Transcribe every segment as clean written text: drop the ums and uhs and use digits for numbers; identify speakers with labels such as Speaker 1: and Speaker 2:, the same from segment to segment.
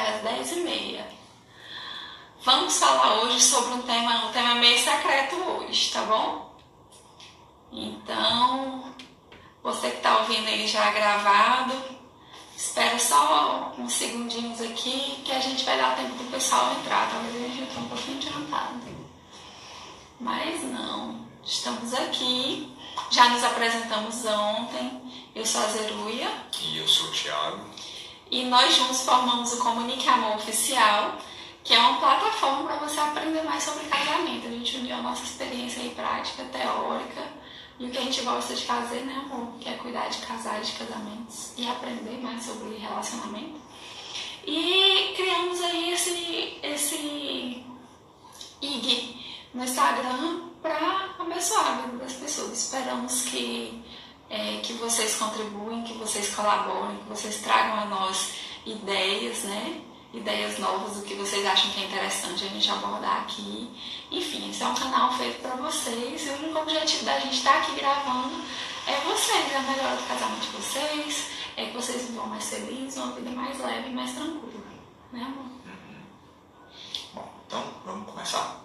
Speaker 1: às 10h30. Vamos falar hoje sobre um tema meio secreto hoje, tá bom? Então, você que está ouvindo aí já gravado, espera só uns segundinhos aqui que a gente vai dar tempo do pessoal entrar. Talvez a gente entre um pouquinho adiantado. Mas não, estamos aqui. Já nos apresentamos ontem. Eu sou a Zeruia.
Speaker 2: E eu sou o Thiago.
Speaker 1: E nós juntos formamos o Comunique Amor Oficial, que é uma plataforma para você aprender mais sobre casamento. A gente uniu a nossa experiência aí prática, teórica, e o que a gente gosta de fazer, né, amor? Que é cuidar de casais, de casamentos e aprender mais sobre relacionamento. E criamos aí esse IG no Instagram para abençoar a vida das pessoas. Esperamos que vocês contribuem, que vocês colaborem, que vocês tragam a nós ideias, né? Ideias novas, o que vocês acham que é interessante a gente abordar aqui. Enfim, esse é um canal feito para vocês e o único objetivo da gente estar aqui gravando é vocês, a melhora do casamento de vocês, é que vocês vivam mais felizes, uma vida mais leve e mais tranquila, né, amor?
Speaker 2: Bom, então vamos começar?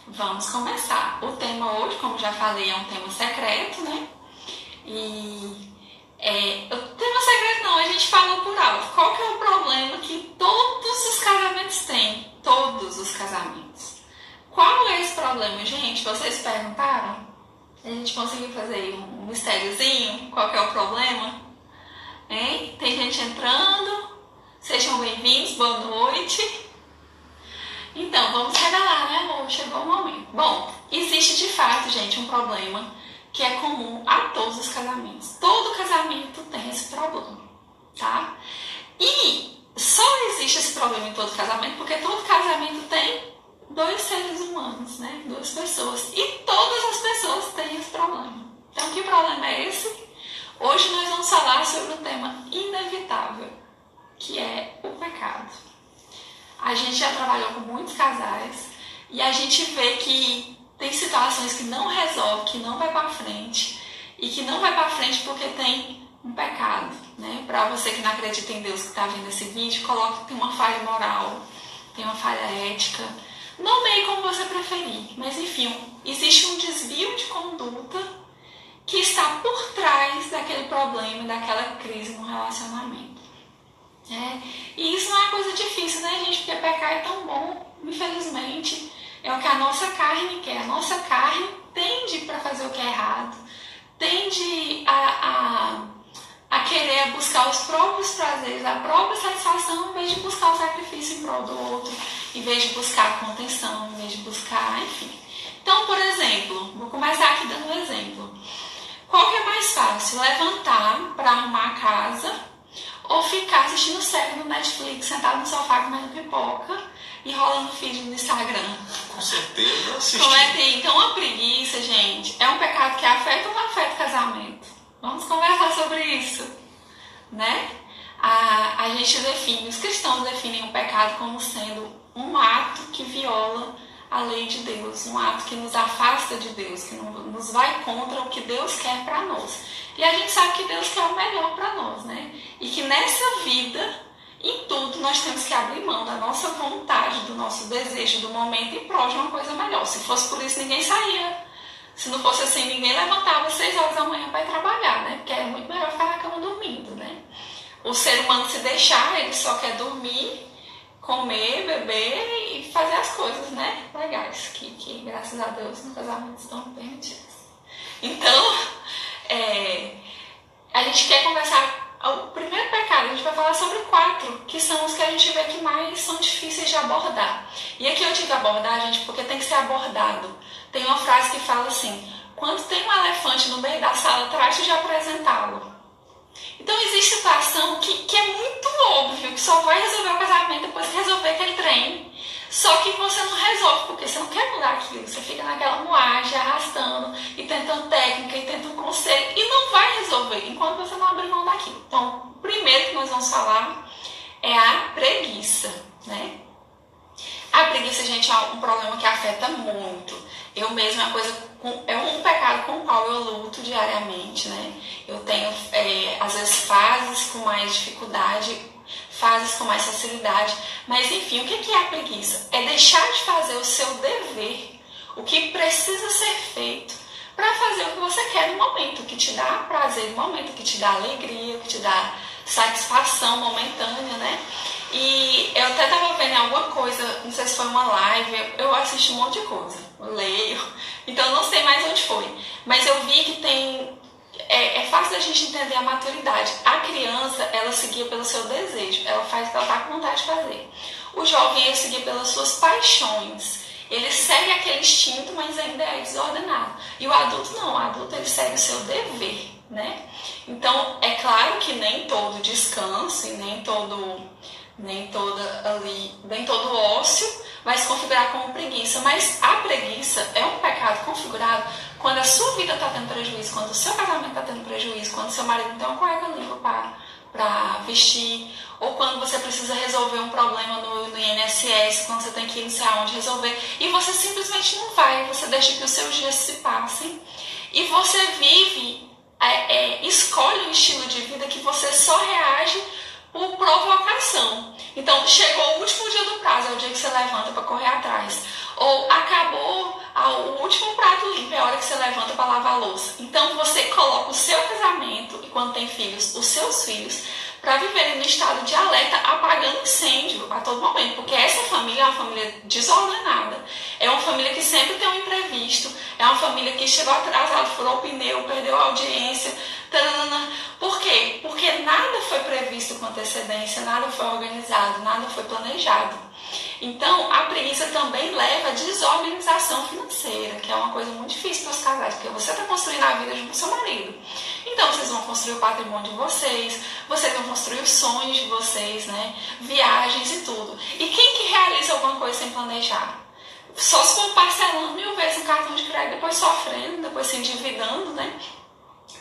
Speaker 1: Vamos começar. O tema hoje, como já falei, é um tema secreto, né? E o tema secreto não, a gente falou por alto. Qual que é o problema que todos os casamentos têm? Todos os casamentos. Qual é esse problema, gente? Vocês perguntaram? A gente conseguiu fazer aí um mistériozinho? Qual que é o problema? Hein? Tem gente entrando? Sejam bem-vindos, boa noite. Então, vamos revelar, né, amor? Chegou o momento. Bom, existe de fato, gente, um problema que é comum a todos os casamentos. Todo casamento tem esse problema, tá? E só existe esse problema em todo casamento porque todo casamento tem dois seres humanos, né? Duas pessoas. E todas as pessoas têm esse problema. Então, que problema é esse? Hoje nós vamos falar sobre um tema inevitável, que é o pecado. A gente já trabalhou com muitos casais e a gente vê que tem situações que não resolve, que não vai para frente e que não vai para frente porque tem um pecado, né? Para você que não acredita em Deus que está vendo esse vídeo, coloque que tem uma falha moral, tem uma falha ética, nomeie como você preferir, mas enfim, existe um desvio de conduta que está por trás daquele problema e daquela crise no relacionamento. E isso não é coisa difícil, né, gente? Porque pecar é tão bom, infelizmente. É o que a nossa carne quer. A nossa carne tende para fazer o que é errado, tende a querer buscar os próprios prazeres, a própria satisfação, em vez de buscar o sacrifício em prol do outro, em vez de buscar a contenção, em vez de buscar, enfim. Então, por exemplo, vou começar aqui dando um exemplo. Qual que é mais fácil? Levantar para arrumar a casa ou ficar assistindo série no Netflix, sentado no sofá comendo pipoca e rolando feed no Instagram?
Speaker 2: Com certeza assistir.
Speaker 1: Então a preguiça, gente, é um pecado que afeta ou não afeta o casamento? Vamos conversar sobre isso, né? A gente define, os cristãos definem o pecado como sendo um ato que viola a lei de Deus, um ato que nos afasta de Deus, que nos vai contra o que Deus quer para nós. E a gente sabe que Deus quer o melhor para nós, né? E que nessa vida, em tudo, nós temos que abrir mão da nossa vontade, do nosso desejo, do momento em prol de uma coisa melhor. Se fosse por isso, ninguém saía. Se não fosse assim, ninguém levantava às 6 horas da manhã para ir trabalhar, né? Porque é muito melhor ficar na cama dormindo, né? O ser humano, se deixar, ele só quer dormir, comer, beber e fazer as coisas, né? Legais, que graças a Deus no casamento estão permitidas. Então, a gente quer conversar. O primeiro pecado, a gente vai falar sobre 4, que são os que a gente vê que mais são difíceis de abordar. E aqui eu digo abordar, gente, porque tem que ser abordado. Tem uma frase que fala assim: quando tem um elefante no meio da sala, trate de apresentá-lo. Então existe situação que é muito óbvio, que só vai resolver o casamento depois que resolver aquele trem. Só que você não resolve, porque você não quer mudar aquilo. Você fica naquela moagem, arrastando, e tentando técnica, e tentando conselho, e não vai resolver enquanto você não abrir mão daquilo. Então, o primeiro que nós vamos falar é a preguiça, né? A preguiça, gente, é um problema que afeta muito. Eu mesma, é um pecado com o qual eu luto diariamente, né? Eu tenho, às vezes, fases com mais dificuldade, faz isso com mais facilidade. Mas enfim, o que é a preguiça? É deixar de fazer o seu dever, o que precisa ser feito, para fazer o que você quer no momento, que te dá prazer no momento, que te dá alegria, que te dá satisfação momentânea, né? E eu até estava vendo alguma coisa, não sei se foi uma live, eu assisto um monte de coisa, eu leio, então não sei mais onde foi, mas eu vi que tem, é fácil da gente entender a maturidade. A criança, ela seguia pelo seu desejo, ela faz o que ela está com vontade de fazer. O jovem, ele seguia pelas suas paixões, ele segue aquele instinto, mas ainda é desordenado. E o adulto não, o adulto ele segue o seu dever, né? Então, é claro que nem todo descanso e nem todo ócio vai se configurar como preguiça, mas a preguiça é um pecado configurado quando a sua vida está tendo prejuízo, quando o seu casamento está tendo prejuízo, quando o seu marido não tem uma cueca limpa para vestir, ou quando você precisa resolver um problema no INSS, quando você tem que ir não sei aonde resolver, e você simplesmente não vai, você deixa que os seus dias se passem, e você vive, escolhe um estilo de vida que você só reage por provocação. Então, chegou o último dia do prazo, é o dia que você levanta para correr atrás. Ou acabou o último prato limpo, é a hora que você levanta para lavar a louça. Então, você coloca o seu casamento, e quando tem filhos, os seus filhos, para viverem no estado de alerta, apagando incêndio a todo momento. Porque essa família é uma família desordenada. É uma família que sempre tem um imprevisto. É uma família que chegou atrasado, furou o pneu, perdeu a audiência. Taranana. Por quê? Porque nada foi previsto com antecedência, nada foi organizado, nada foi planejado. Então, a preguiça também leva a desorganização financeira, que é uma coisa muito difícil para os casais, porque você está construindo a vida junto com o seu marido. Então, vocês vão construir o patrimônio de vocês vão construir os sonhos de vocês, né? Viagens e tudo. E quem que realiza alguma coisa sem planejar? Só se for parcelando 1000 vezes um cartão de crédito, depois sofrendo, depois se endividando, né?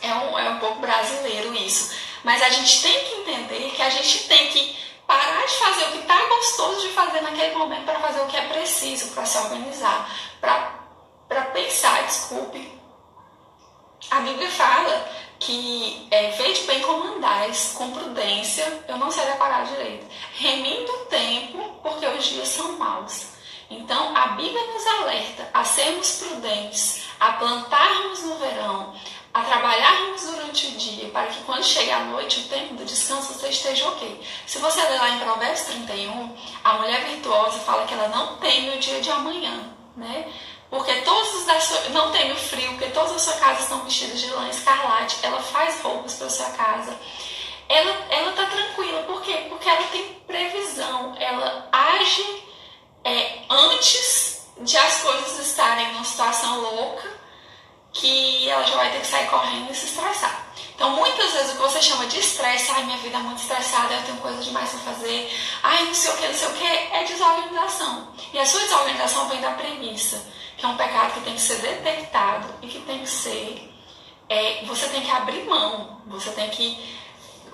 Speaker 1: É um pouco brasileiro isso. Mas a gente tem que entender que a gente tem que parar de fazer o que está gostoso de fazer naquele momento para fazer o que é preciso, para se organizar, para pensar, desculpe. A Bíblia fala que vede bem como andais, com prudência, eu não sei deparar direito, remindo o tempo, porque os dias são maus. Então, a Bíblia nos alerta a sermos prudentes, a plantarmos no verão, a trabalharmos durante o dia, para que quando chegue a noite, o tempo do descanso, você esteja ok. Se você ler lá em Provérbios 31, a mulher virtuosa fala que ela não teme o dia de amanhã, né? Porque não teme o frio, porque todas as suas casas estão vestidas de lã escarlate, ela faz roupas para a sua casa. Ela está tranquila, por quê? Porque ela tem previsão, ela age antes de as coisas estarem numa situação louca, que ela já vai ter que sair correndo e se estressar. Então, muitas vezes, o que você chama de estresse, minha vida é muito estressada, eu tenho coisa demais para fazer, não sei o que, é desorganização. E a sua desorganização vem da preguiça, que é um pecado que tem que ser detectado e que tem que ser... você tem que abrir mão, você tem que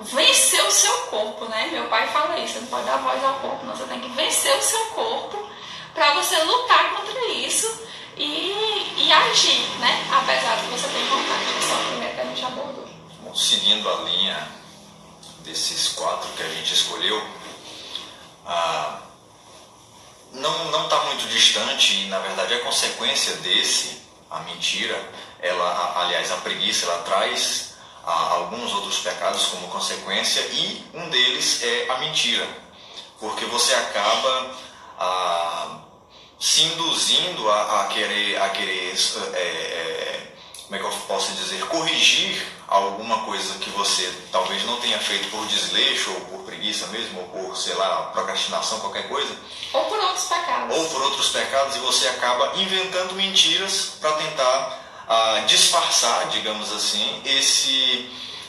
Speaker 1: vencer o seu corpo, né? Meu pai fala isso, você não pode dar voz ao corpo, não, você tem que vencer o seu corpo para você lutar contra isso e agir, né? Apesar de você ter vontade. Essa é a primeira que a gente abordou.
Speaker 2: Bom, seguindo a linha desses 4 que a gente escolheu, não está muito distante, e na verdade a consequência a mentira, a preguiça, ela traz alguns outros pecados como consequência, e um deles é a mentira, porque você acaba se induzindo a querer como é que eu posso dizer, corrigir alguma coisa que você talvez não tenha feito por desleixo, ou por preguiça mesmo, ou por, sei lá, procrastinação, qualquer coisa.
Speaker 1: Ou por outros pecados.
Speaker 2: E você acaba inventando mentiras para tentar disfarçar, digamos assim,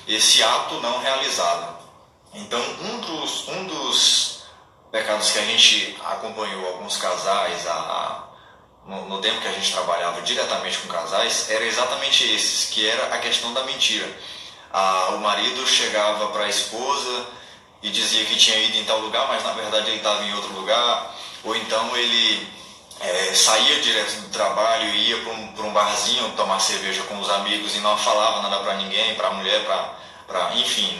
Speaker 2: esse ato não realizado. Então, um dos pecados que a gente acompanhou alguns casais no tempo que a gente trabalhava diretamente com casais, era exatamente esses, que era a questão da mentira. O marido chegava para a esposa e dizia que tinha ido em tal lugar, mas na verdade ele estava em outro lugar, ou então ele saía direto do trabalho e ia para um barzinho tomar cerveja com os amigos e não falava nada para ninguém, para a mulher, enfim,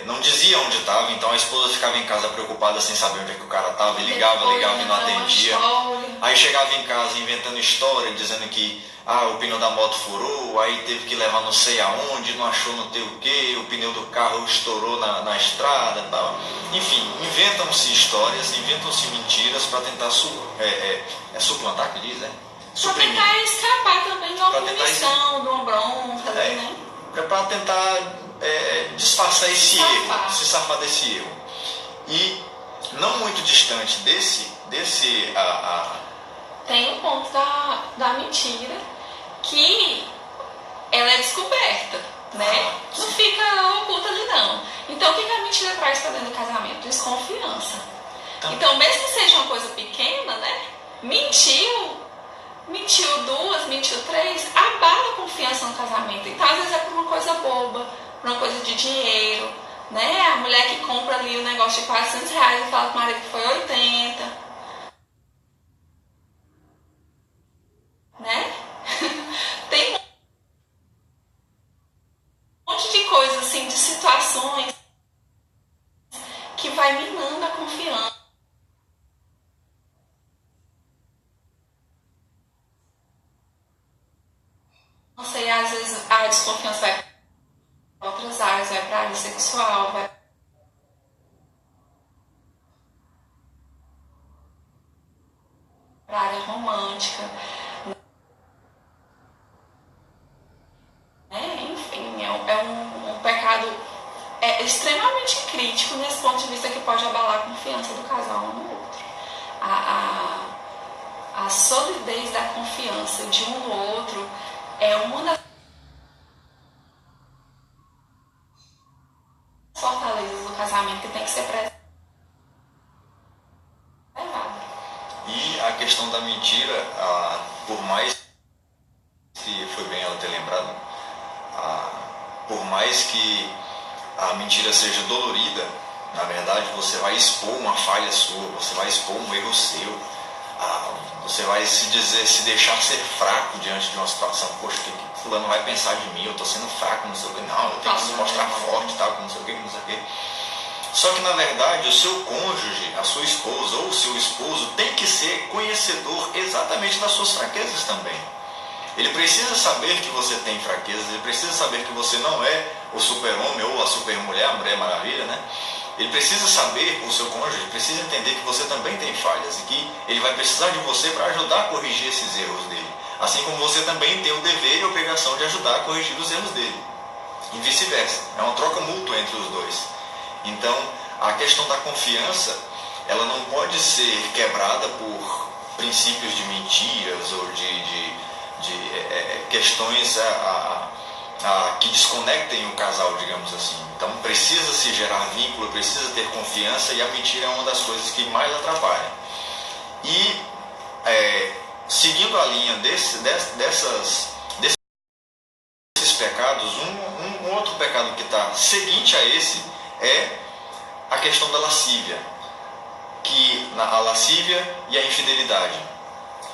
Speaker 2: não dizia onde estava, então a esposa ficava em casa preocupada sem saber onde é que o cara estava, e ligava e não atendia. Aí chegava em casa inventando história, dizendo que o pneu da moto furou, aí teve que levar não sei aonde, não achou não sei o que, o pneu do carro estourou na estrada e tal. Enfim, inventam-se histórias, inventam-se mentiras para tentar suplantar, que diz,
Speaker 1: suprimir. Para tentar escapar também de uma punição, de uma bronca, né?
Speaker 2: Para tentar disfarçar esse erro, se safar desse erro. E não muito distante desse
Speaker 1: tem o ponto da mentira, que ela é descoberta, né? Não fica oculta ali não. Então o que a mentira traz para dentro do casamento? Desconfiança. Então mesmo que seja uma coisa pequena, né? Mentiu 2, mentiu 3, abala a confiança no casamento. Então às vezes é por uma coisa boba, por uma coisa de dinheiro, né? A mulher que compra ali o negócio de R$400 e fala que o marido foi 80, né? Tem um monte de coisas assim, de situações que vai minando a confiança. Não sei, às vezes a desconfiança vai para outras áreas, vai para a área sexual, vai para a área romântica. Enfim, é um pecado extremamente crítico nesse ponto de vista, que pode abalar a confiança do casal um no outro. A solidez da confiança de um no outro é uma das fortalezas do casamento que tem que ser preservada.
Speaker 2: E a questão da mentira, por mais que foi bem ela ter lembrado, por mais que a mentira seja dolorida, na verdade você vai expor uma falha sua, você vai expor um erro seu, você vai se deixar ser fraco diante de uma situação. Poxa, o que fulano vai pensar de mim? Eu estou sendo fraco, não sei o que, não, eu tenho que se mostrar forte, tal, não sei o que, não sei o que. Só que na verdade o seu cônjuge, a sua esposa ou o seu esposo tem que ser conhecedor exatamente das suas fraquezas também. Ele precisa saber que você tem fraquezas, ele precisa saber que você não é o super-homem ou a super-mulher, a Mulher Maravilha, né? Ele precisa saber, o seu cônjuge precisa entender que você também tem falhas e que ele vai precisar de você para ajudar a corrigir esses erros dele. Assim como você também tem o dever e a obrigação de ajudar a corrigir os erros dele. E vice-versa. É uma troca mútua entre os dois. Então, a questão da confiança, ela não pode ser quebrada por princípios de mentiras ou de questões que desconectem o casal, digamos assim. Então precisa se gerar vínculo, precisa ter confiança, e a mentira é uma das coisas que mais atrapalha. E seguindo a linha desses pecados, um outro pecado que está seguinte a esse é a questão da lascívia, a lascívia e a infidelidade,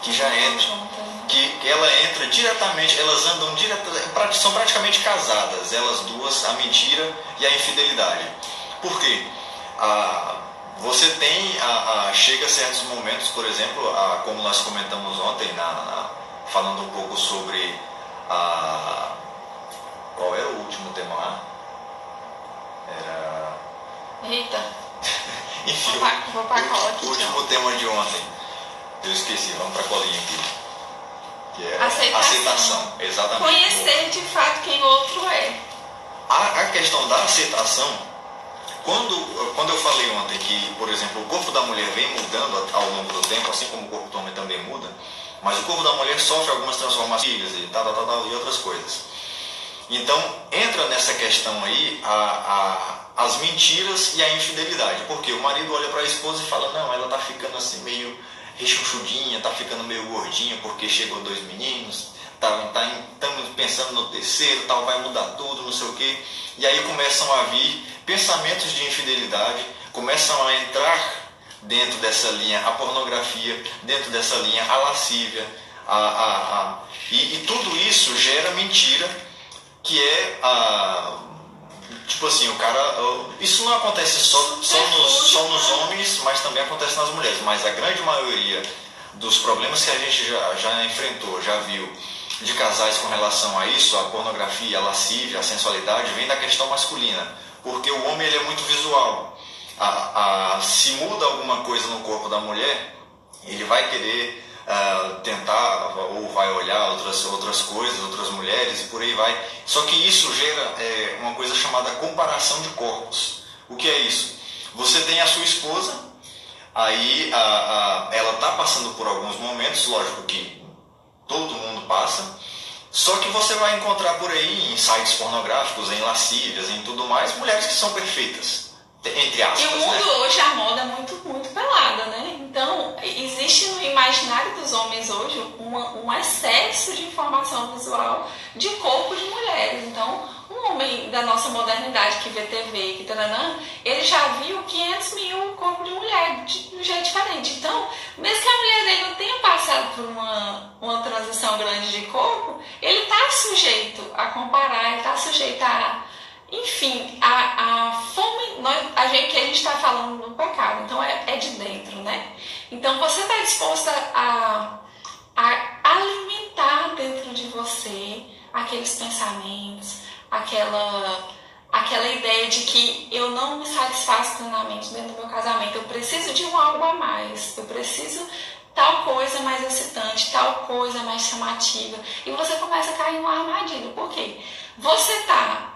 Speaker 2: que já entra, que ela entra diretamente, elas andam diretamente, são praticamente casadas, elas duas, a mentira e a infidelidade. Por quê? Você tem, chega a certos momentos, por exemplo, como nós comentamos ontem, falando um pouco sobre qual era o último tema lá? Era...
Speaker 1: Eita!
Speaker 2: Enfim,
Speaker 1: vou pra cola aqui,
Speaker 2: o último tema de ontem, eu esqueci, vamos pra colinha aqui. Que é aceitação, exatamente.
Speaker 1: Conhecer de fato quem o outro é.
Speaker 2: A questão da aceitação, quando eu falei ontem que, por exemplo, o corpo da mulher vem mudando ao longo do tempo, assim como o corpo do homem também muda, mas o corpo da mulher sofre algumas transformações e e outras coisas. Então, entra nessa questão aí as mentiras e a infidelidade, porque o marido olha para a esposa e fala, não, ela está ficando assim meio rechonchudinha, está ficando meio gordinha porque chegou 2 meninos, estamos pensando no terceiro, tal, vai mudar tudo, não sei o quê. E aí começam a vir pensamentos de infidelidade, começam a entrar dentro dessa linha a pornografia, dentro dessa linha a lascívia, e tudo isso gera mentira, que é Tipo assim, o cara... Isso não acontece só nos homens, mas também acontece nas mulheres. Mas a grande maioria dos problemas que a gente já enfrentou, já viu, de casais com relação a isso, a pornografia, a lascívia, a sensualidade, vem da questão masculina. Porque o homem ele é muito visual. Se muda alguma coisa no corpo da mulher, ele vai querer tentar ou vai olhar outras coisas, outras mulheres e por aí vai. Só que isso gera uma coisa chamada comparação de corpos. O que é isso? Você tem a sua esposa, aí ela está passando por alguns momentos, lógico que todo mundo passa, só que você vai encontrar por aí em sites pornográficos, em lascívias, em tudo mais, mulheres que são perfeitas, entre aspas.
Speaker 1: E o mundo hoje, a moda é muito, muito pelada, né? Então, existe no imaginário dos homens hoje um excesso de informação visual de corpo de mulheres. Então, um homem da nossa modernidade que vê TV, que taranã, ele já viu 500 mil corpos de mulher de um jeito diferente. Então, mesmo que a mulher dele não tenha passado por uma transição grande de corpo, ele está sujeito a comparar, ele está sujeito a... Enfim, a fome que a gente está falando do pecado, então é de dentro, né? Então você está disposta a alimentar dentro de você aqueles pensamentos, aquela ideia de que eu não me satisfaço plenamente dentro do meu casamento, eu preciso de algo a mais, eu preciso tal coisa mais excitante, tal coisa mais chamativa, e você começa a cair numa armadilha. Por quê? Você está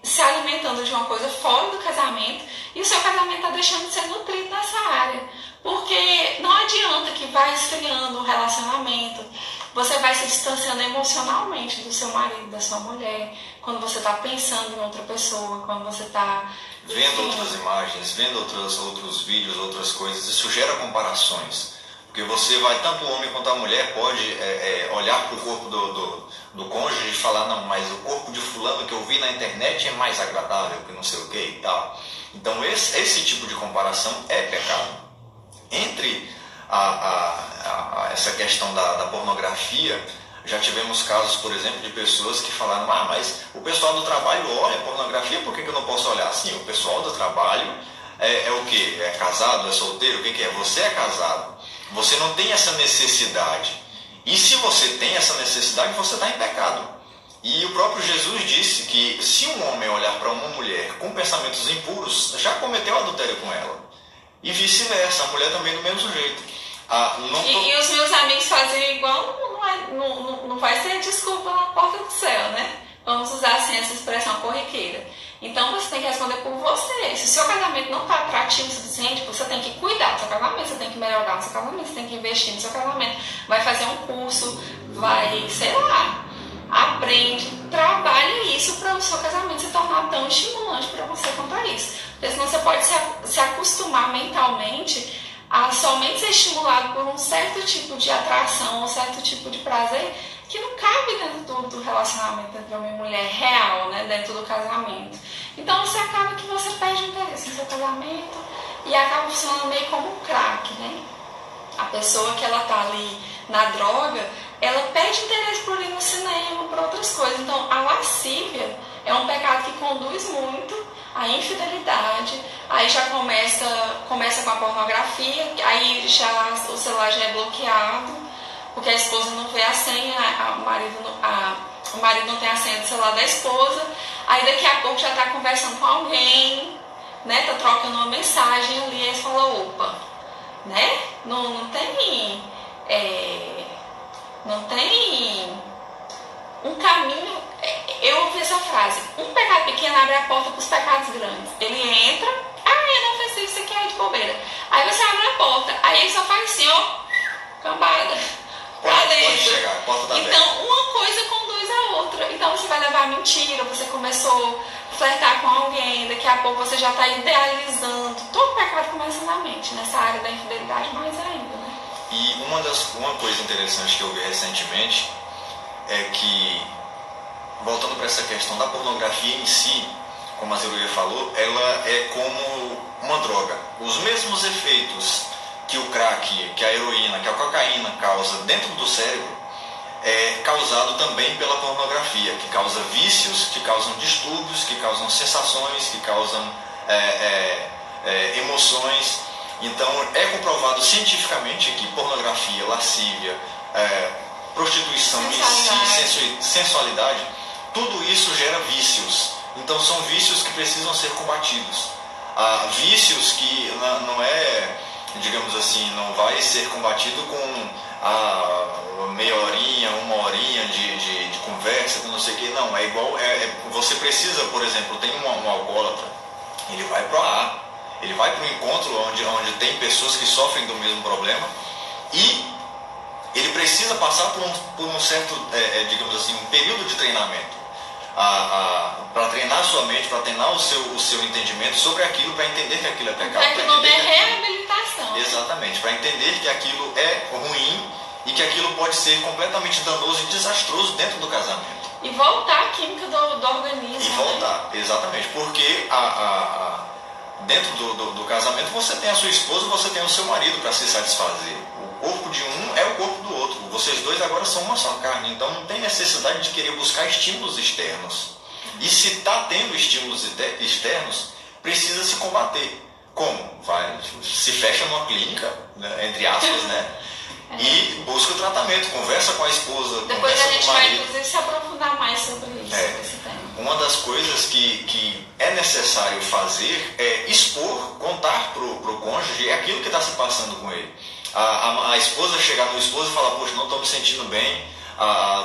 Speaker 1: se alimentando de uma coisa fora do casamento e o seu casamento está deixando de ser nutrido nessa área, porque não adianta que vai esfriando o relacionamento, você vai se distanciando emocionalmente do seu marido, da sua mulher, quando você está pensando em outra pessoa, quando você está
Speaker 2: vendo outras imagens, vendo outros vídeos, outras coisas. Isso gera comparações. Porque você vai, tanto o homem quanto a mulher pode olhar para o corpo do cônjuge e falar, não, mas o corpo de fulano que eu vi na internet é mais agradável que não sei o que e tal. Então esse tipo de comparação é pecado. Entre essa questão da pornografia, já tivemos casos, por exemplo, de pessoas que falaram, mas o pessoal do trabalho olha pornografia, por que eu não posso olhar? Sim, o pessoal do trabalho é o quê? É casado, é solteiro? O que é? Você é casado. Você não tem essa necessidade. E se você tem essa necessidade, você está em pecado. E o próprio Jesus disse que se um homem olhar para uma mulher com pensamentos impuros, já cometeu adultério com ela. E vice-versa, a mulher também do mesmo jeito.
Speaker 1: E os meus amigos fazem igual, não vai ser desculpa na porta do céu, né? Vamos usar assim essa expressão corriqueira. Então você tem que responder por você. Se o seu casamento não está atrativo o suficiente, você tem que cuidar do seu casamento, você tem que melhorar o seu casamento, você tem que investir no seu casamento. Vai fazer um curso, vai, sei lá, aprende, trabalhe isso para o seu casamento se tornar tão estimulante para você quanto a isso. Porque senão você pode se acostumar mentalmente a somente ser estimulado por um certo tipo de atração, um certo tipo de prazer que não cabe dentro do relacionamento entre homem e mulher real, né? Dentro do casamento. Então você acaba que você perde o interesse no seu casamento e acaba funcionando meio como um crack, né? A pessoa que ela tá ali na droga, ela perde interesse por ir no cinema, por outras coisas. Então a lascívia é um pecado que conduz muito à infidelidade. Aí já começa com a pornografia, aí já o celular já é bloqueado, porque a esposa não vê a senha, o marido não tem a senha do celular da esposa, aí daqui a pouco já está conversando com alguém, né? Tá trocando uma mensagem ali, aí você fala, opa, né? Não tem um caminho. Eu ouvi essa frase, um pecado pequeno abre a porta para os pecados grandes. Ele entra, eu não fiz isso aqui, é de bobeira. Aí você abre a porta, aí ele só faz assim, ó, cambada.
Speaker 2: Pode chegar, a porta tá
Speaker 1: então,
Speaker 2: aberta.
Speaker 1: uma coisa conduz a outra. Então, você vai levar mentira, você começou a flertar com alguém, daqui a pouco você já está idealizando. Todo pecado começa na mente, nessa área da infidelidade mais ainda, né?
Speaker 2: E uma coisa interessante que eu vi recentemente é que, voltando para essa questão da pornografia em si, como a Zeruia falou, ela é como uma droga. Os mesmos efeitos que o crack, que a heroína, que a cocaína causa dentro do cérebro, é causado também pela pornografia, que causa vícios, que causam distúrbios, que causam sensações, que causam emoções. Então é comprovado cientificamente que pornografia, lascívia, prostituição em si, sensualidade, tudo isso gera vícios. Então são vícios que precisam ser combatidos. Vícios que não é, digamos assim, não vai ser combatido com meia horinha, uma horinha de conversa, com não sei o que. Não, é igual, você precisa, por exemplo, tem um alcoólatra, ele vai para A, ele vai para um encontro onde tem pessoas que sofrem do mesmo problema e ele precisa passar por um certo, digamos assim, um período de treinamento para treinar a sua mente, para treinar o seu entendimento sobre aquilo, para entender que aquilo é pecado.
Speaker 1: Para que não é reabilitação.
Speaker 2: Exatamente, para entender que aquilo é ruim e que aquilo pode ser completamente danoso e desastroso dentro do casamento.
Speaker 1: E voltar a química do organismo.
Speaker 2: E voltar, né? Exatamente, porque dentro do casamento você tem a sua esposa, você tem o seu marido para se satisfazer. O corpo de um é o corpo do outro. Vocês dois agora são uma só carne, então não tem necessidade de querer buscar estímulos externos. E se está tendo estímulos externos, precisa se combater. Como? Se fecha numa clínica, né, entre aspas, né? E busca o tratamento, conversa com a esposa,
Speaker 1: depois
Speaker 2: conversa
Speaker 1: a gente
Speaker 2: com o marido.
Speaker 1: vai, inclusive, se aprofundar mais sobre isso. Esse tema.
Speaker 2: Uma das coisas que é necessário fazer é expor, contar para o cônjuge aquilo que está se passando com ele. A esposa chegar no esposo e falar, poxa, não estou me sentindo bem,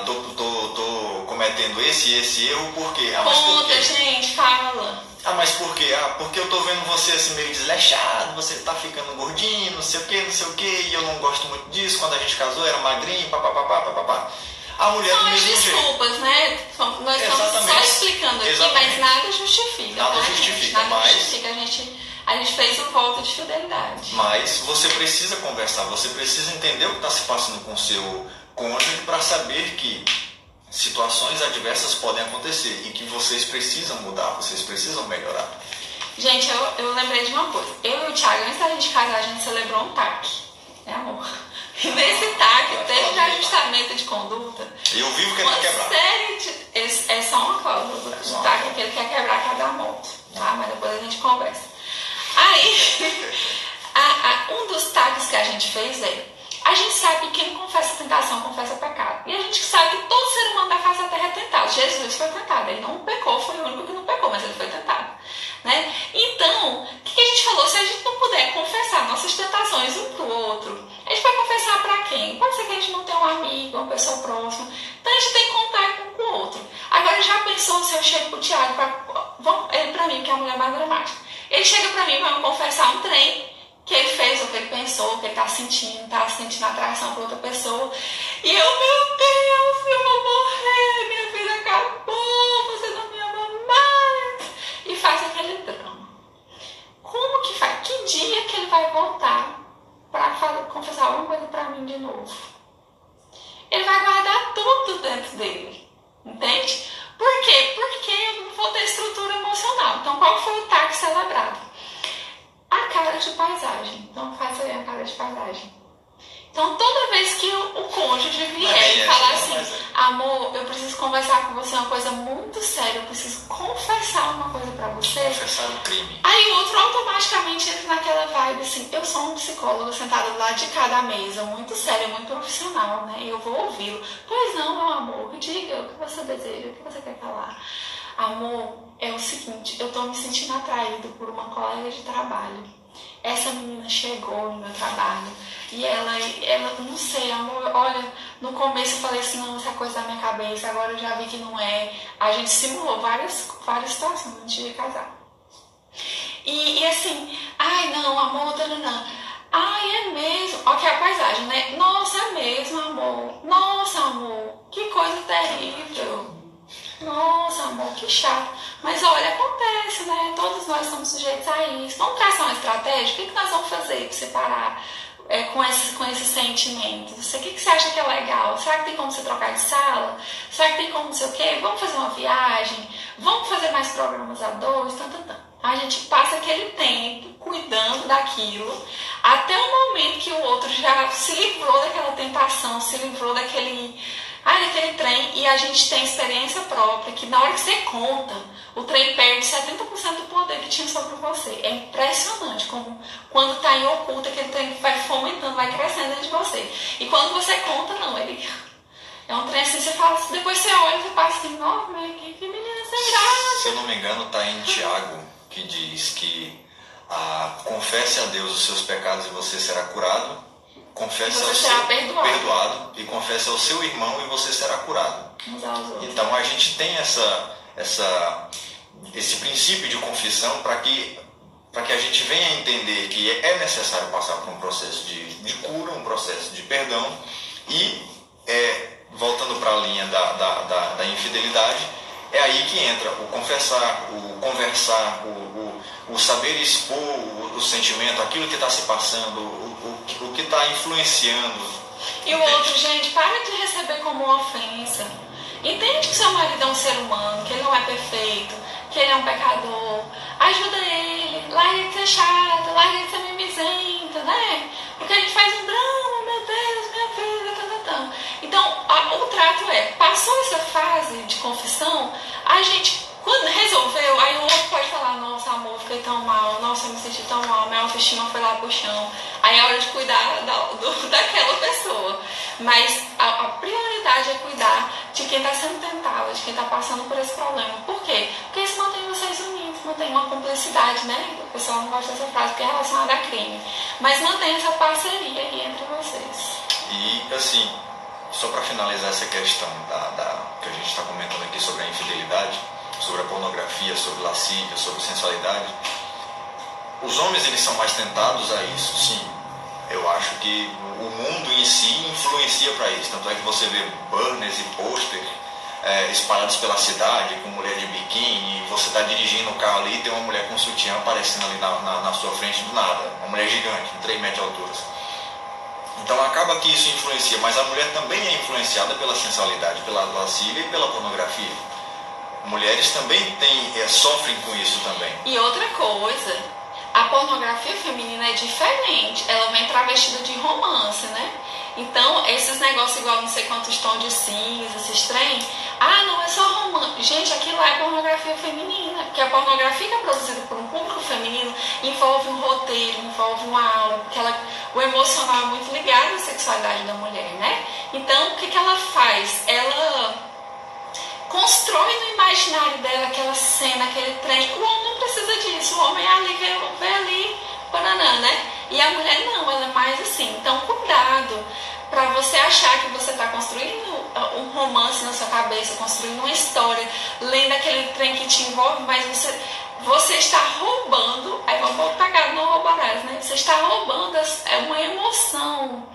Speaker 2: tô cometendo esse erro, por quê?
Speaker 1: Conta, gente, fala.
Speaker 2: Mas por quê? Porque eu tô vendo você assim meio desleixado, você tá ficando gordinho, não sei o que, e eu não gosto muito disso, quando a gente casou era magrinho, papapá. A mulher
Speaker 1: são
Speaker 2: do
Speaker 1: as
Speaker 2: mesmo
Speaker 1: desculpas,
Speaker 2: jeito.
Speaker 1: Né? Nós estamos só explicando aqui, mas nada justifica.
Speaker 2: Nada justifica, mas...
Speaker 1: justifica. A gente fez um voto de fidelidade.
Speaker 2: Mas você precisa conversar, você precisa entender o que está se passando com o seu cônjuge para saber que situações adversas podem acontecer e que vocês precisam mudar, vocês precisam melhorar.
Speaker 1: Gente, eu lembrei de uma coisa. Eu e o Thiago, antes da gente casar, a gente celebrou um TAC. É amor. E nesse TAC teve um ajustamento de conduta.
Speaker 2: E eu vivo querendo quebrar.
Speaker 1: É só uma cláusula do TAC que ele quer quebrar cada moto. Tá? Mas depois a gente conversa. Aí, um dos TACs que a gente fez a gente sabe que quem confessa tentação, confessa pecado. E a gente sabe que todo ser humano da face da terra é tentado. Jesus foi tentado. Ele não pecou, foi o único que não pecou, mas ele foi tentado. Né? Então, o que a gente falou? Se a gente não puder confessar nossas tentações um para o outro, a gente vai confessar para quem? Pode ser que a gente não tenha um amigo, uma pessoa próxima. Então, a gente tem que contar com o outro. Agora, já pensou se eu chego para o Thiago, ele para mim, que é a mulher mais dramática. Ele chega para mim para me confessar um trem que ele fez, o que ele pensou, o que ele está sentindo atração por outra pessoa. E eu, meu Deus, eu vou morrer, minha vida acabou, você não me ama mais. E faz aquele drama. Como que faz? Que dia que ele vai voltar para confessar alguma coisa para mim de novo? Ele vai guardar tudo dentro dele, entende? Por quê? Porque eu não vou ter estrutura emocional. Então, qual foi o TAC celebrado? A cara de paisagem. Então faz aí a cara de paisagem. Então toda vez que o cônjuge vier e falar assim, amor, eu preciso conversar com você uma coisa muito séria, eu preciso confessar uma coisa pra você.
Speaker 2: Confessar um crime.
Speaker 1: Aí o outro automaticamente entra naquela vibe assim, eu sou um psicólogo sentado do lado de cada mesa, muito sério, muito profissional, né? E eu vou ouvi-lo. Pois não, meu amor, diga o que você deseja, o que você quer falar. Amor, é o seguinte, eu tô me sentindo atraído por uma colega de trabalho. Essa menina chegou no meu trabalho e ela, não sei, amor, olha, no começo eu falei assim, não, isso é coisa da minha cabeça, agora eu já vi que não é. A gente simulou várias situações antes de casar. E assim, ai não, amor, não. Ai, é mesmo. Ok, a paisagem, né? Nossa, é mesmo, amor. Nossa, amor, que coisa terrível. Nossa, amor, que chato. Mas olha, acontece, né? Todos nós estamos sujeitos a isso. Vamos traçar uma estratégia? O que nós vamos fazer para você parar com esses sentimentos? O que você acha que é legal? Será que tem como você trocar de sala? Será que tem como não sei o quê? Vamos fazer uma viagem? Vamos fazer mais programas a dois? A gente passa aquele tempo cuidando daquilo, até o momento que o outro já se livrou daquela tentação, se livrou daquele trem, e a gente tem experiência própria, que na hora que você conta, o trem perde 70% do poder que tinha sobre você. É impressionante como, quando está em oculto, aquele trem vai fomentando, vai crescendo dentro de você. E quando você conta, não, ele é um trem assim, você fala assim, depois você olha e você passa assim, nossa, que menina sem graça.
Speaker 2: Se eu não me engano, está em Tiago, que diz que confesse a Deus os seus pecados e você será curado. Confesse
Speaker 1: você será perdoado.
Speaker 2: E confesse ao seu irmão e você será curado. Então a gente tem esse princípio de confissão para que a gente venha a entender que é necessário passar por um processo de cura, um processo de perdão, e voltando para a linha da infidelidade, é aí que entra o confessar, o conversar, o saber expor o sentimento, aquilo que está se passando, o que está influenciando.
Speaker 1: E o outro, gente, para de receber como uma ofensa. Entende que seu marido é um ser humano, que ele não é perfeito, que ele é um pecador. Ajuda ele, larga de ser chata, larga de ser mimizenta, né? Porque a gente faz um drama, meu Deus, minha vida, Então, o trato passou essa fase de confissão, a gente, quando resolveu, aí o outro pode falar, nossa, amor, fiquei tão mal, nossa, eu me senti tão mal, minha autoestima foi lá pro chão. Aí é hora de cuidar daquela pessoa. Mas a prioridade é cuidar de quem está sendo tentado, de quem está passando por esse problema. Por quê? Porque isso mantém vocês unidos, mantém uma cumplicidade, né? O pessoal não gosta dessa frase porque é relacionada a crime. Mas mantém essa parceria aí entre vocês.
Speaker 2: E, assim, só para finalizar essa questão que a gente está comentando aqui sobre a infidelidade, sobre a pornografia, sobre lascívia, sobre sensualidade, os homens eles são mais tentados a isso, sim. Eu acho que o mundo em si influencia para isso. Tanto é que você vê banners e posters espalhados pela cidade com mulher de biquíni, e você está dirigindo o carro ali e tem uma mulher com sutiã aparecendo ali na sua frente do nada. Uma mulher gigante, de 3 metros de altura. Então acaba que isso influencia, mas a mulher também é influenciada pela sensualidade, pela lascívia e pela pornografia. Mulheres também sofrem com isso também.
Speaker 1: E outra coisa, a pornografia feminina é diferente, ela vem travestida de romance, né? Então, esses negócios igual não sei quantos tons de cinza, esses trem, não é só romance. Gente, aquilo lá é pornografia feminina, porque a pornografia que é produzida por um público feminino envolve um roteiro, envolve uma aula, porque o emocional é muito ligado à sexualidade da mulher, né? Então, o que ela faz? Ela constrói no imaginário dela aquela cena, aquele trem. O homem não precisa disso, o homem ali vê ali, bananã, né? E a mulher não, ela é mais assim. Então, cuidado para você achar que você está construindo um romance na sua cabeça, construindo uma história, lendo aquele trem que te envolve, mas você está roubando, aí vamos pegar, não roubarás, né? Você está roubando uma emoção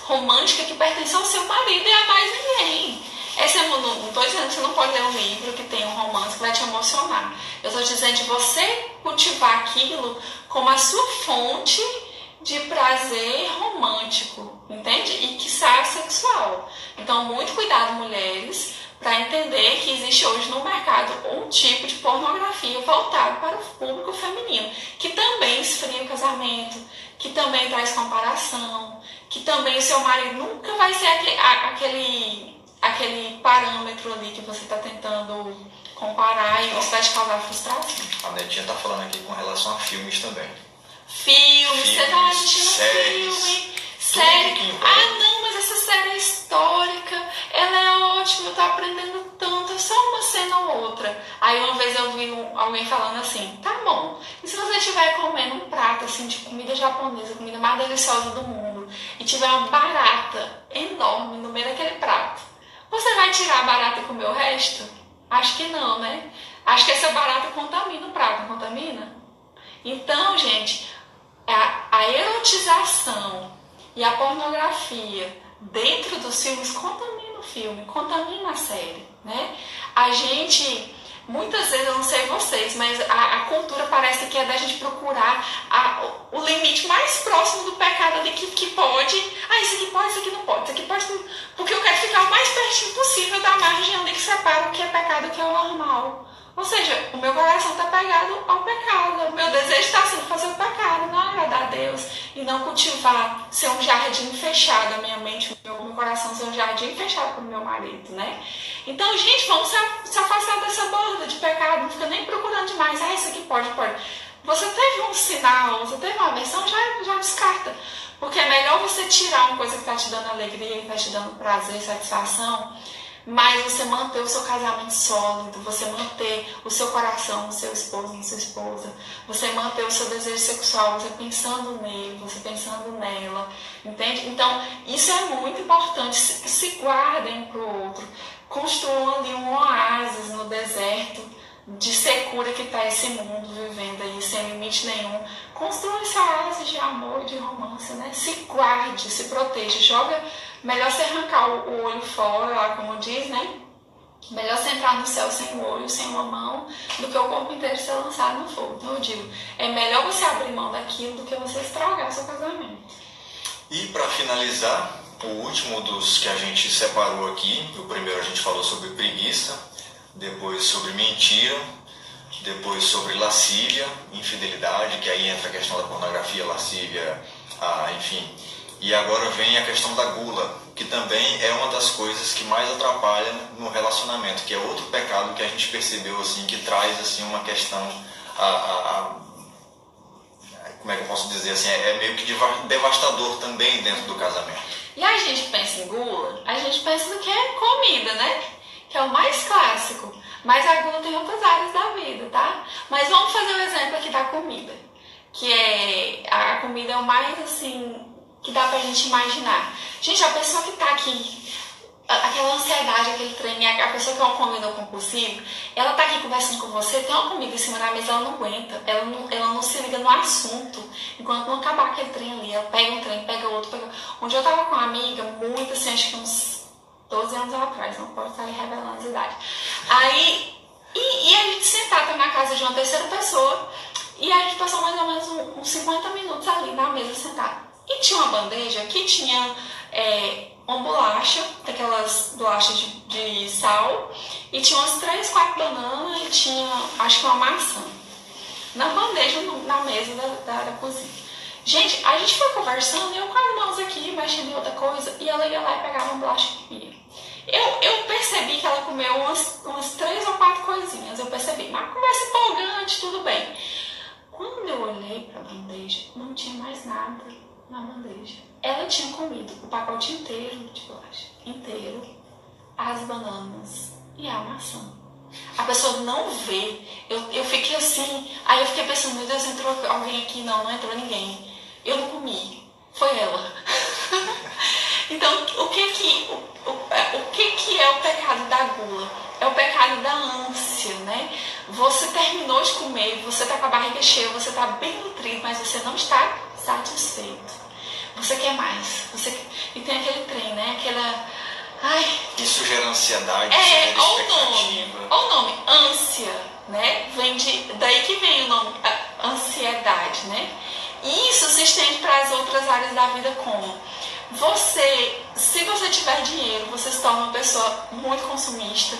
Speaker 1: romântica que pertence ao seu marido e a mais ninguém. Não estou dizendo que você não pode ler um livro que tem um romance que vai te emocionar. Eu estou dizendo de você cultivar aquilo como a sua fonte de prazer romântico, entende? E quiçá sexual. Então, muito cuidado, mulheres, para entender que existe hoje no mercado um tipo de pornografia voltado para o público feminino, que também esfria o casamento, que também traz comparação, que também o seu marido nunca vai ser aquele parâmetro ali que você está tentando comparar, e isso vai te causar frustração.
Speaker 2: A Netinha está falando aqui com relação a filmes também.
Speaker 1: Filmes, você está assistindo filme, série. Não, mas essa série é histórica, ela é ótima, eu estou aprendendo tanto, é só uma cena ou outra. Aí uma vez eu vi alguém falando assim, tá bom, e se você estiver comendo um prato assim de comida japonesa, comida mais deliciosa do mundo, e tiver uma barata enorme no meio daquele prato, você vai tirar a barata e comer o resto? Acho que não, né? Acho que essa barata contamina o prato, não contamina? Então, gente, a erotização e a pornografia dentro dos filmes contamina o filme, contamina a série, né? A gente, muitas vezes, eu não sei vocês, mas a cultura parece que é da gente procurar o limite mais próximo do pecado ali que pode. Isso aqui pode, isso aqui não pode, isso aqui pode, porque eu quero ficar o mais pertinho possível da margem ali que separa o que é pecado e o que é o normal. Ou seja, o meu coração está pegado ao pecado. O meu desejo está sendo fazer o pecado, não agradar a Deus. E não cultivar, ser um jardim fechado, a minha mente, o meu coração ser um jardim fechado para o meu marido, né? Então, gente, vamos se afastar dessa borda de pecado. Não fica nem procurando demais. Ah, isso aqui pode. Você teve um sinal, você teve uma versão, já descarta. Porque é melhor você tirar uma coisa que está te dando alegria, que está te dando prazer, satisfação, mas você manter o seu casamento sólido, você manter o seu coração no seu esposo, na sua esposa, você manter o seu desejo sexual, você pensando nele, você pensando nela, entende? Então, isso é muito importante, se guardem um para o outro, construam ali um oásis no deserto de secura que está esse mundo vivendo aí, sem limite nenhum. Construa esse oásis de amor, de romance, né? Se guarde, se proteja, joga. Melhor você arrancar o olho fora, lá como diz, né? Melhor você entrar no céu sem o olho, sem uma mão, do que o corpo inteiro ser lançado no fogo. Então eu digo, é melhor você abrir mão daquilo do que você estragar seu casamento.
Speaker 2: E para finalizar, o último dos que a gente separou aqui, o primeiro a gente falou sobre preguiça, depois sobre mentira, depois sobre lascívia, infidelidade, que aí entra a questão da pornografia, lascívia, enfim. E agora vem a questão da gula, que também é uma das coisas que mais atrapalha no relacionamento, que é outro pecado que a gente percebeu assim, que traz assim uma questão, como é que eu posso dizer assim, é meio que devastador também dentro do casamento.
Speaker 1: E a gente pensa em gula, a gente pensa no que é comida, né? Que é o mais clássico, mas a gula tem outras áreas da vida, tá? Mas vamos fazer um exemplo aqui da comida, que é a comida é o mais assim que dá pra gente imaginar. Gente, a pessoa que tá aqui, aquela ansiedade, aquele trem, a pessoa que é um comedor compulsivo, ela tá aqui conversando com você, tem uma comida em cima da mesa, ela não aguenta, ela não se liga no assunto, enquanto não acabar aquele trem ali, ela pega um trem, pega outro, pega... Onde eu tava com uma amiga, muito assim, acho que uns 12 anos atrás, não pode estar aí revelando a idade. Aí, e a gente sentava na casa de uma terceira pessoa, e a gente passou mais ou menos uns 50 minutos ali na mesa sentada. E tinha uma bandeja que tinha uma bolacha, daquelas bolachas de sal, e tinha umas 3, 4 bananas e tinha, acho que uma maçã, na bandeja, na mesa da cozinha. Gente, a gente foi conversando e eu com as mãos aqui, mexendo em outra coisa, e ela ia lá e pegava uma bolacha e comia. Eu percebi que ela comeu umas 3 ou 4 coisinhas, eu percebi, uma conversa empolgante, tudo bem. Quando eu olhei para a bandeja, não tinha mais nada na bandeja. Ela tinha comido o pacote inteiro de bolacha, inteiro, as bananas e a maçã. A pessoa não vê. Eu fiquei assim, aí eu fiquei pensando, meu Deus, entrou alguém aqui? Não entrou ninguém. Eu não comi, foi ela. Então, o que é o pecado da gula? É o pecado da ânsia, né? Você terminou de comer, você está com a barriga cheia, você está bem nutrido, mas você não está satisfeito. Você quer mais. E tem aquele trem, né?
Speaker 2: Isso gera ansiedade,
Speaker 1: gera expectativa. Olha o nome, ânsia, né? Daí que vem o nome, ansiedade, né? E isso se estende para as outras áreas da vida, como se você tiver dinheiro, você se torna uma pessoa muito consumista.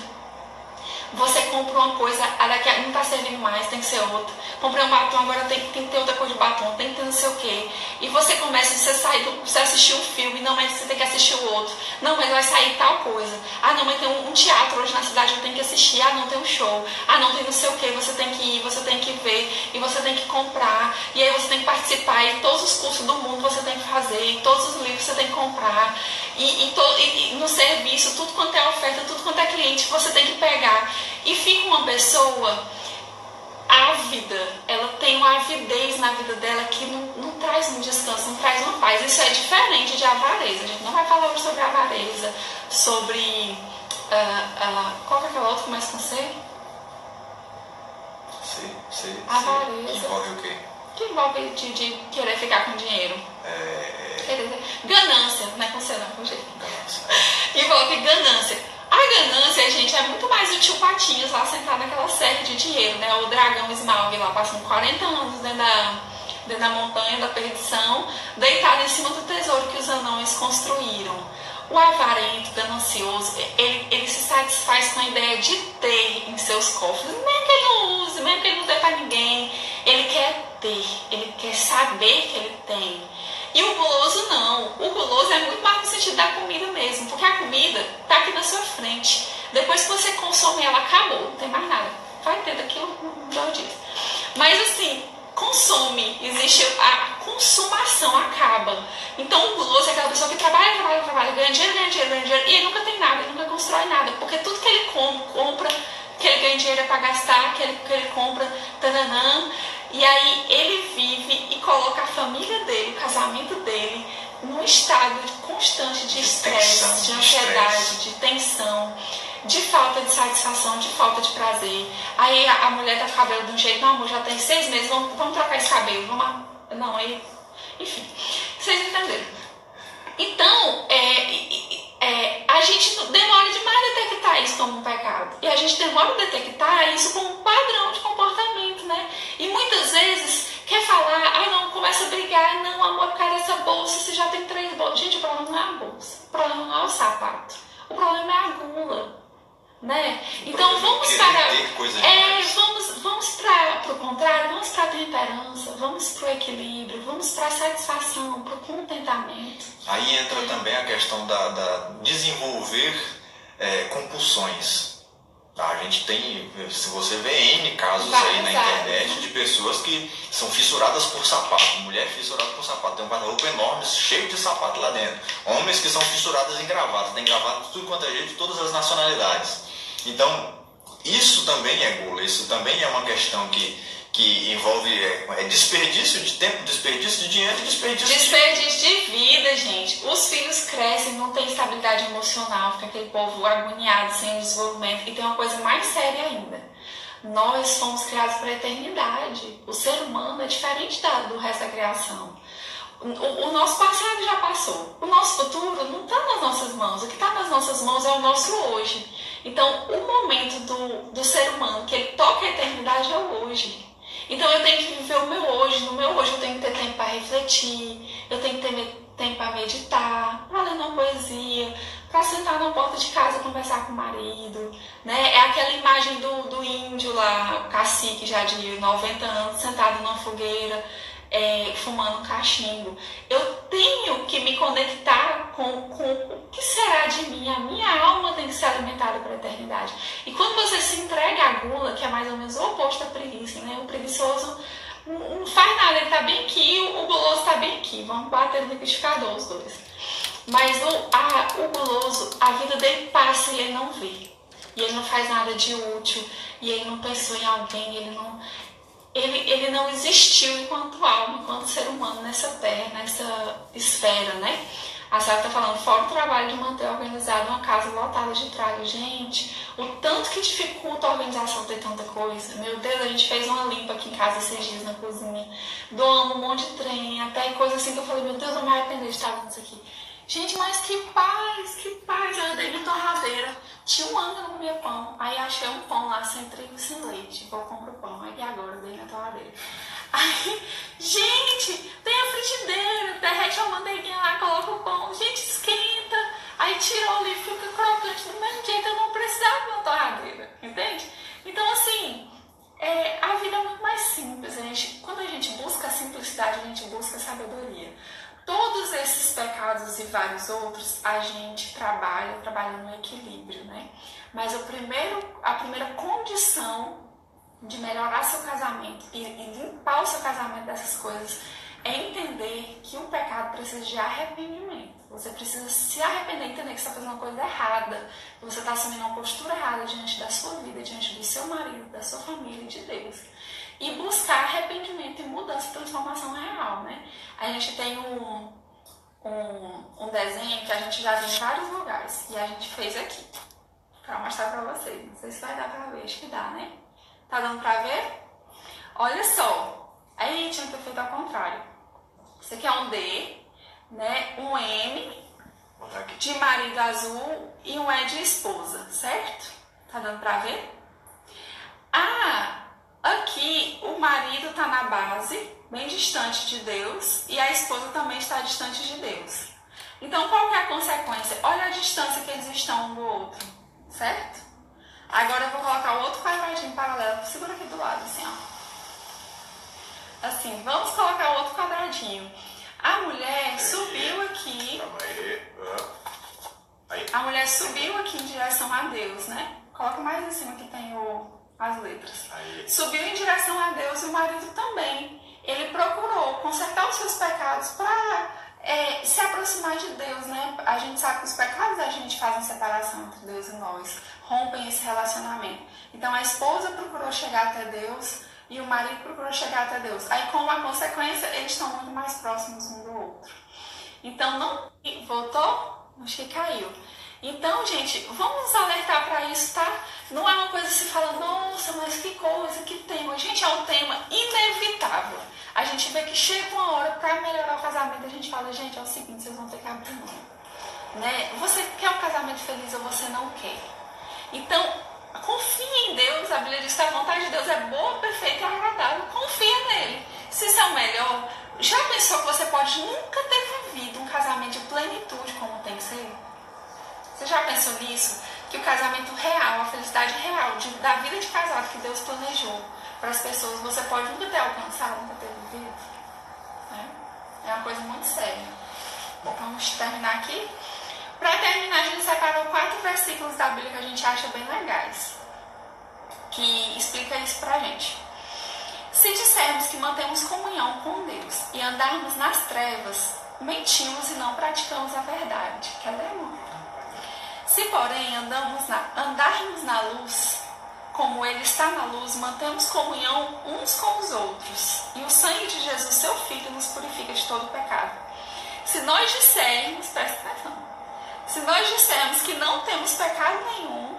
Speaker 1: Você compra uma coisa, a daqui não está servindo mais, tem que ser outra. Comprei um batom, agora tem que ter outra cor de batom, tem que ter não sei o quê. E você começa, você assistir um filme, não, mas você tem que assistir o outro. Não, mas vai sair tal coisa. Ah, não, mas tem um teatro hoje na cidade, eu tenho que assistir. Ah, não, tem um show. Ah, não, tem não sei o quê, você tem que ir, você tem que ver, e você tem que comprar. E aí você tem que participar, e todos os cursos do mundo você tem que fazer, e todos os livros você tem que comprar. E no serviço, tudo quanto é oferta, tudo quanto é cliente, você tem que pegar. E fica uma pessoa ávida, ela tem uma avidez na vida dela que não traz um descanso, não traz uma paz. Isso é diferente de avareza. A gente não vai falar hoje sobre avareza, sobre... qual que é aquela outra que começa com C? Avareza.
Speaker 2: Que envolve o quê?
Speaker 1: Que envolve de querer ficar com dinheiro. Ganância, não é com C não, com G. Envolve ganância. A ganância, gente, é muito mais o tio Patinhas lá sentado naquela serra de dinheiro, né? O dragão Smaug lá passando 40 anos dentro da montanha da perdição, deitado em cima do tesouro que os anões construíram. O avarento, ganancioso, ele se satisfaz com a ideia de ter em seus cofres, nem não use, mesmo que ele não dê pra ninguém, ele quer ter, ele quer saber que ele tem. E o guloso não. O guloso é muito mais no sentido da comida mesmo, porque a comida tá aqui na sua frente. Depois que você consome ela, acabou, não tem mais nada. Vai ter daqui um 2 dias. Mas assim, consome, existe a consumação, acaba. Então o guloso é aquela pessoa que trabalha, ganha dinheiro, e ele nunca tem nada, ele nunca constrói nada, porque tudo que ele compra, que ele ganha dinheiro é para gastar, que ele compra, taranã, e aí ele vive e coloca a família dele, o casamento dele, num estado constante de estresse, de ansiedade, de tensão, de falta de satisfação, de falta de prazer. Aí a mulher tá com o cabelo de um jeito, não, amor, já tem 6 meses, vamos trocar esse cabelo, não, aí, enfim, vocês entenderam. Então, a gente demora demais a detectar isso como um pecado. E a gente demora a detectar isso como um padrão de comportamento, né? E muitas vezes quer falar, não, começa a brigar, não, amor, por causa dessa bolsa, você já tem 3 bolsas. Gente, o problema não é a bolsa, o problema não é o sapato, o problema é a gula. Né? Então vamos para o contrário, vamos para a temperança, vamos para o equilíbrio, vamos para a satisfação, para o contentamento.
Speaker 2: Aí entra também a questão da desenvolver compulsões. A gente tem, se você vê N casos aí na internet de pessoas que são fissuradas por sapato, mulher fissurada por sapato, tem um guarda-roupa enorme, cheio de sapato lá dentro. Homens que são fissurados em gravatas, tem gravata de tudo quanto é jeito, de todas as nacionalidades. Então, isso também é gula, isso também é uma questão que envolve desperdício de tempo, desperdício de dinheiro,
Speaker 1: desperdício de vida, gente. Os filhos crescem, não tem estabilidade emocional, fica aquele povo agoniado, sem desenvolvimento. E tem uma coisa mais séria ainda. Nós fomos criados para a eternidade. O ser humano é diferente do resto da criação. O nosso passado já passou. O nosso futuro não está nas nossas mãos. O que está nas nossas mãos é o nosso hoje. Então, o momento do ser humano que ele toca a eternidade é o hoje. Então, eu tenho que viver o meu hoje. No meu hoje, eu tenho que ter tempo para refletir. Eu tenho que ter tempo para meditar, para ler uma poesia, para sentar na porta de casa e conversar com o marido. Né? É aquela imagem do índio lá, o cacique já de 90 anos, sentado numa fogueira, fumando um cachimbo. Eu tenho que me conectar com o que será de mim. A minha alma tem que ser alimentada para a eternidade. E quando você se entrega à gula, que é mais ou menos o oposto da preguiça, né? O preguiçoso não faz nada, ele está bem aqui, o guloso está bem aqui. Vamos bater no liquidificador os dois. Mas o guloso, a vida dele passa e ele não vê. E ele não faz nada de útil. E ele não pensou em alguém, ele não existiu enquanto alma, enquanto ser humano nessa terra, nessa esfera, né? A Sara está falando, fora o trabalho de manter organizado uma casa lotada de tralha. Gente, o tanto que dificulta a organização ter tanta coisa. Meu Deus, a gente fez uma limpa aqui em casa esses dias na cozinha. Doamos um monte de trem, até coisa assim que eu falei, meu Deus, eu não me arrepender de estar vendo isso aqui. Gente, mas que paz, eu dei minha torradeira. Tinha um ano que eu não comia pão. Aí achei um pão lá sem trigo e sem leite. Vou comprar o pão. Aí agora eu dei minha torradeira. Aí, gente, tem a frigideira, derrete a manteiguinha lá, coloca o pão. Gente, esquenta. Aí tirou ali, fica crocante. Do mesmo jeito eu não precisava de uma torradeira. Entende? Então, assim, a vida é muito mais simples. Quando a gente busca a simplicidade, a gente busca a sabedoria. Todos esses pecados e vários outros, a gente trabalha no equilíbrio, né? Mas a primeira condição de melhorar seu casamento e limpar o seu casamento dessas coisas é entender que o pecado precisa de arrependimento. Você precisa se arrepender, entender que você está fazendo uma coisa errada, que você está assumindo uma postura errada diante da sua vida, diante do seu marido, da sua família e de Deus. E buscar arrependimento e mudança e transformação real, né? A gente tem um desenho que a gente já viu em vários lugares e a gente fez aqui para mostrar para vocês. Não sei se vai dar para ver, acho que dá, né? Tá dando para ver? Olha só, aí tinha que ter feito ao contrário. Isso aqui é um D, né? Um M de marido azul e um E de esposa, certo? Tá dando para ver? Aqui o marido está na base, bem distante de Deus, e a esposa também está distante de Deus. Então, qual que é a consequência? Olha a distância que eles estão um do outro, certo? Agora eu vou colocar o outro quadradinho paralelo. Segura aqui do lado, assim, ó. Assim, vamos colocar o outro quadradinho. A mulher subiu aqui. A mulher subiu aqui em direção a Deus, né? Coloca mais em cima que tem as letras. Subiu em direção a Deus e o marido também. Ele procurou consertar os seus pecados para se aproximar de Deus, né? A gente sabe que os pecados da gente fazem separação entre Deus e nós, rompem esse relacionamento. Então a esposa procurou chegar até Deus e o marido procurou chegar até Deus. Aí, como a consequência, eles estão muito mais próximos um do outro. Então, não voltou? Acho que caiu. Então, gente, vamos nos alertar para isso, tá? Não é uma coisa que se fala, nossa, mas que coisa, que tema. Gente, é um tema inevitável. A gente vê que chega uma hora para melhorar o casamento, a gente fala, gente, é o seguinte, vocês vão ter que abrir mão. Né? Você quer um casamento feliz ou você não quer? Então, confia em Deus. A Bíblia diz que a vontade de Deus é boa, perfeita e agradável. Confia nele. Se isso é o melhor, já pensou que você pode nunca ter vivido um casamento de plenitude como tem que ser? Você já pensou nisso? Que o casamento real, a felicidade real da vida de casado que Deus planejou para as pessoas, você pode nunca ter alcançado, nunca ter vivido? É uma coisa muito séria. Bom, vamos terminar aqui. Para terminar, a gente separou 4 versículos da Bíblia que a gente acha bem legais, que explica isso pra gente. Se dissermos que mantemos comunhão com Deus e andarmos nas trevas, mentimos e não praticamos a verdade. Quer ler, amor? Se, porém, andarmos na luz, como Ele está na luz, mantemos comunhão uns com os outros, e o sangue de Jesus, seu Filho, nos purifica de todo pecado. Se nós dissermos, presta atenção, se nós dissermos que não temos pecado nenhum,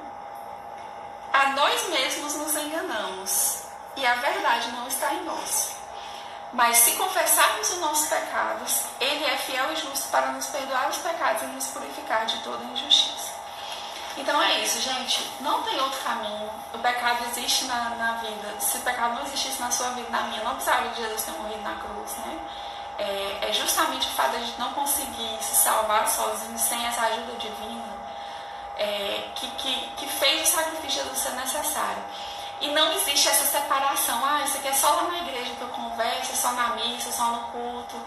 Speaker 1: a nós mesmos nos enganamos e a verdade não está em nós. Mas se confessarmos os nossos pecados, Ele é fiel e justo para nos perdoar os pecados e nos purificar de toda injustiça. Então é isso, gente. Não tem outro caminho. O pecado existe na vida. Se o pecado não existisse na sua vida, na minha, não precisava de Jesus ter morrido na cruz, né? É justamente o fato de a gente não conseguir se salvar sozinho, sem essa ajuda divina, que fez o sacrifício de Jesus ser necessário. E não existe essa separação, isso aqui é só lá na igreja que eu converso, é só na missa, é só no culto,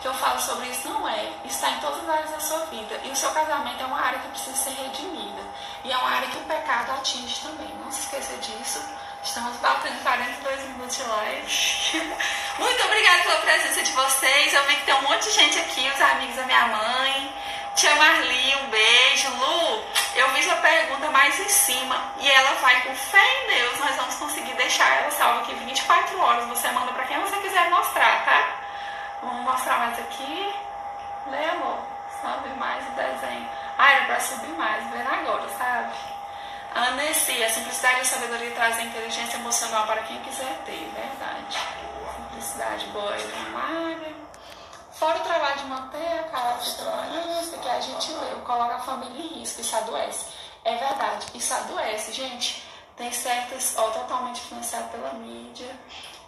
Speaker 1: que eu falo sobre isso. Não é. Isso está em todas as áreas da sua vida. E o seu casamento é uma área que precisa ser redimida. E é uma área que o pecado atinge também. Não se esqueça disso. Estamos batendo 42 minutos de live. Muito obrigada pela presença de vocês. Eu vi que tem um monte de gente aqui, os amigos da minha mãe. Tia Marli, um beijo. Lu, eu vi sua pergunta mais em cima e ela vai com fé em Deus. Nós vamos conseguir deixar ela salva aqui 24 horas. Você manda para quem você quiser mostrar, tá? Vamos mostrar mais aqui. Lê, amor. Sobe mais o desenho. Era para subir mais, vendo agora, sabe? Anessia, a simplicidade e a sabedoria trazem inteligência emocional para quem quiser ter, verdade. Simplicidade boa e magra. Fora o trabalho de manter a caráter de trabalho, isso que a gente leu, coloca a família em risco, isso adoece. É verdade, isso adoece, gente. Tem certas, totalmente influenciado pela mídia.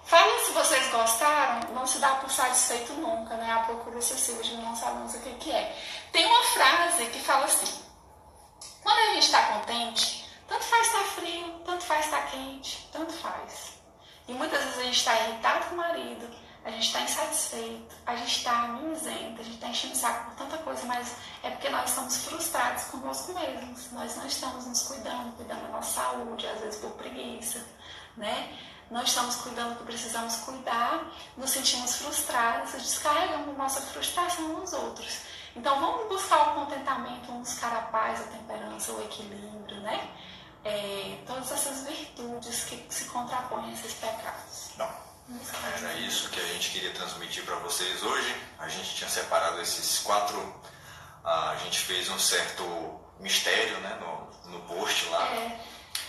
Speaker 1: Falem se vocês gostaram, não se dá por satisfeito nunca, né? A procura excessiva de não sabemos o que é. Tem uma frase que fala assim: quando a gente está contente, tanto faz estar frio, tanto faz estar quente, tanto faz. E muitas vezes a gente está irritado com o marido, a gente está insatisfeito, a gente está mimizento, a gente está enchendo o saco por tanta coisa, mas é porque nós estamos frustrados conosco mesmos. Nós não estamos nos cuidando da nossa saúde, às vezes por preguiça, né? Não estamos cuidando do que precisamos cuidar, nos sentimos frustrados, descarregamos nossa frustração nos outros. Então vamos buscar o contentamento, vamos buscar a paz, a temperança, o equilíbrio, né? Todas essas virtudes que se contrapõem a esses pecados.
Speaker 2: Não, era isso que a gente queria transmitir para vocês hoje. A gente tinha separado esses 4, a gente fez um certo mistério, né, no post lá,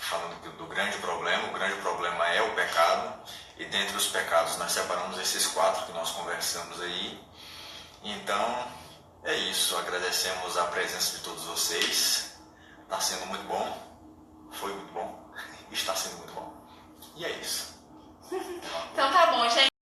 Speaker 2: falando do grande problema. O grande problema é o pecado, e dentre os pecados nós separamos esses 4 que nós conversamos aí. Então é isso, agradecemos a presença de todos vocês. Está sendo muito bom, foi muito bom, está sendo muito bom. E é isso.
Speaker 1: Então tá bom, gente.